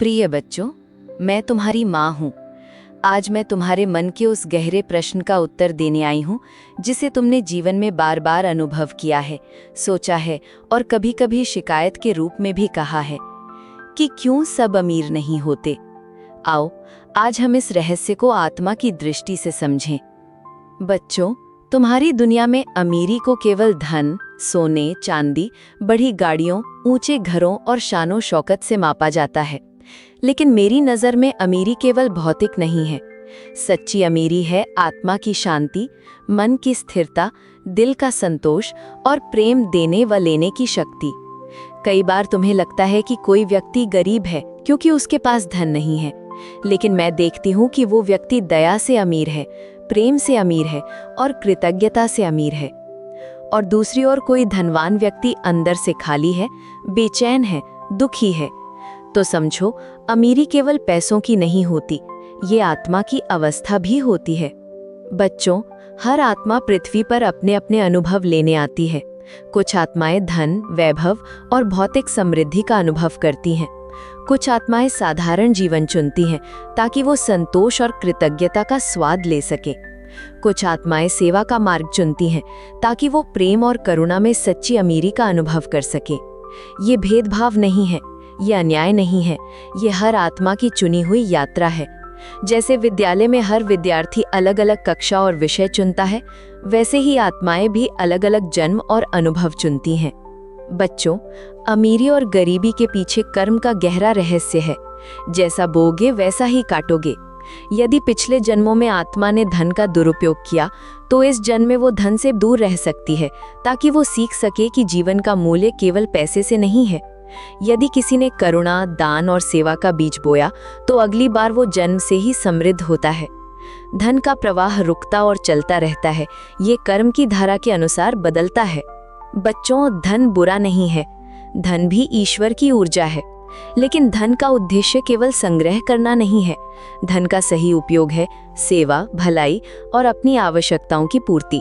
प्रिय बच्चों, मैं तुम्हारी माँ हूँ। आज मैं तुम्हारे मन के उस गहरे प्रश्न का उत्तर देने आई हूँ जिसे तुमने जीवन में बार बार अनुभव किया है, सोचा है और कभी-कभी शिकायत के रूप में भी कहा है कि क्यों सब अमीर नहीं होते। आओ, आज हम इस रहस्य को आत्मा की दृष्टि से समझें। बच्चों, तुम्हारी दुनिया में अमीरी को केवल धन, सोने, चांदी, बड़ी गाड़ियों, ऊंचे घरों और शानो शौकत से मापा जाता है। लेकिन मेरी नज़र में अमीरी केवल भौतिक नहीं है। सच्ची अमीरी है आत्मा की शांति, मन की स्थिरता, दिल का संतोष और प्रेम देने व लेने की शक्ति। कई बार तुम्हें लगता है कि कोई व्यक्ति गरीब है क्योंकि उसके पास धन नहीं है, लेकिन मैं देखती हूँ कि वो व्यक्ति दया से अमीर है, प्रेम से अमीर है और कृतज्ञता से अमीर है। और दूसरी ओर कोई धनवान व्यक्ति अंदर से खाली है, बेचैन है, दुखी है। तो समझो, अमीरी केवल पैसों की नहीं होती, ये आत्मा की अवस्था भी होती है। बच्चों, हर आत्मा पृथ्वी पर अपने अपने अनुभव लेने आती है। कुछ आत्माएं धन, वैभव और भौतिक समृद्धि का अनुभव करती हैं। कुछ आत्माएं साधारण जीवन चुनती हैं ताकि वो संतोष और कृतज्ञता का स्वाद ले सके। कुछ आत्माएं सेवा का मार्ग चुनती हैं ताकि वो प्रेम और करुणा में सच्ची अमीरी का अनुभव कर सके। ये भेदभाव नहीं है, ये अन्याय नहीं है, ये हर आत्मा की चुनी हुई यात्रा है। जैसे विद्यालय में हर विद्यार्थी अलग अलग कक्षा और विषय चुनता है, वैसे ही आत्माएं भी अलग अलग जन्म और अनुभव चुनती हैं। बच्चों, अमीरी और गरीबी के पीछे कर्म का गहरा रहस्य है। जैसा बोगे वैसा ही काटोगे। यदि पिछले जन्मों में आत्मा ने धन का दुरुपयोग किया, तो इस जन्म में वो धन से दूर रह सकती है ताकि वो सीख सके कि जीवन का मूल्य केवल पैसे से नहीं है। यदि किसी ने करुणा, दान और सेवा का बीज बोया, तो अगली बार वो जन्म से ही समृद्ध होता है। धन का प्रवाह रुकता और चलता रहता है, ये कर्म की धारा के अनुसार बदलता है। बच्चों, धन बुरा नहीं है, धन भी ईश्वर की ऊर्जा है। लेकिन धन का उद्देश्य केवल संग्रह करना नहीं है। धन का सही उपयोग है सेवा, भलाई और अपनी आवश्यकताओं की पूर्ति।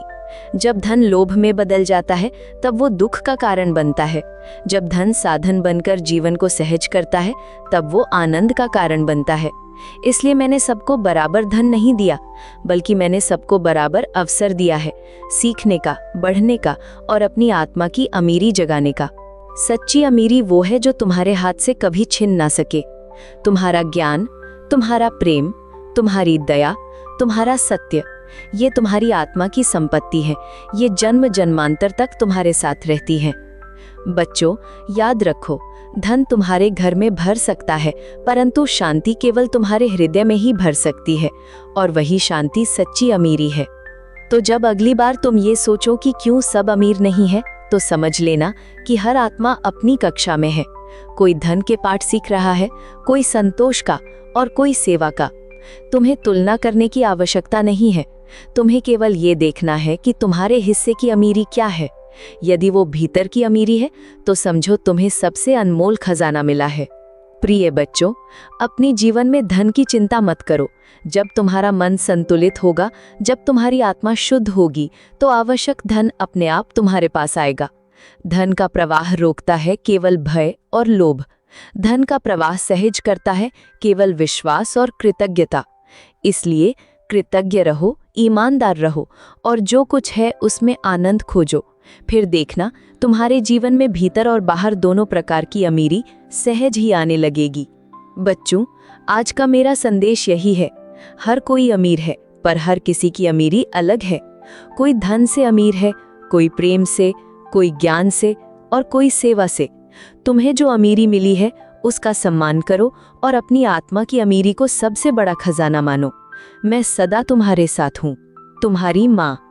जब धन लोभ में बदल जाता है, तब वो दुख का कारण बनता है। जब धन साधन बनकर जीवन को सहज करता है, तब वो आनंद का कारण बनता है। इसलिए मैंने सबको बराबर धन नहीं दिया, बल्कि मैंने सबको बराबर अवसर दिया है, सीखने का, बढ़ने का और अपनी आत्मा की अमीरी जगाने का। सच्ची अमीरी वो है जो तुम्हारे हाथ से कभी छिन ना सके। तुम्हारा ज्ञान, तुम्हारा प्रेम, तुम्हारी दया, तुम्हारा सत्य, ये तुम्हारी आत्मा की संपत्ति है। ये जन्म जन्मांतर तक तुम्हारे साथ रहती है। बच्चों, याद रखो, धन तुम्हारे घर में भर सकता है, परंतु शांति केवल तुम्हारे हृदय में ही भर सकती है, और वही शांति सच्ची अमीरी है। तो जब अगली बार तुम ये सोचो कि क्यों सब अमीर नहीं है, तो समझ लेना कि हर आत्मा अपनी कक्षा में है। कोई धन के पाठ सीख रहा है, कोई संतोष का और कोई सेवा का। तुम्हें तुलना करने की आवश्यकता नहीं है। तुम्हें केवल ये देखना है कि तुम्हारे हिस्से की अमीरी क्या है। यदि वो भीतर की अमीरी है, तो समझो तुम्हें सबसे अनमोल खजाना मिला है। प्रिय बच्चों, अपनी जीवन में धन की चिंता मत करो। जब तुम्हारा मन संतुलित होगा, जब तुम्हारी आत्मा शुद्ध होगी, तो आवश्यक धन अपने आप तुम्हारे पास आएगा। धन का प्रवाह रोकता है केवल भय और लोभ। धन का प्रवाह सहज करता है केवल विश्वास और कृतज्ञता। इसलिए कृतज्ञ रहो, ईमानदार रहो और जो कुछ है उसमें आनंद खोजो। फिर देखना, तुम्हारे जीवन में भीतर और बाहर दोनों प्रकार की अमीरी सहज ही आने लगेगी। बच्चों, आज का मेरा संदेश यही है, हर कोई अमीर है, पर हर किसी की अमीरी अलग है। कोई धन से अमीर है, कोई प्रेम से, कोई ज्ञान से और कोई सेवा से। तुम्हें जो अमीरी मिली है, उसका सम्मान करो और अपनी आत्मा की अमीरी को सबसे बड़ा खजाना मानो। मैं सदा तुम्हारे साथ हूँ। तुम्हारी माँ।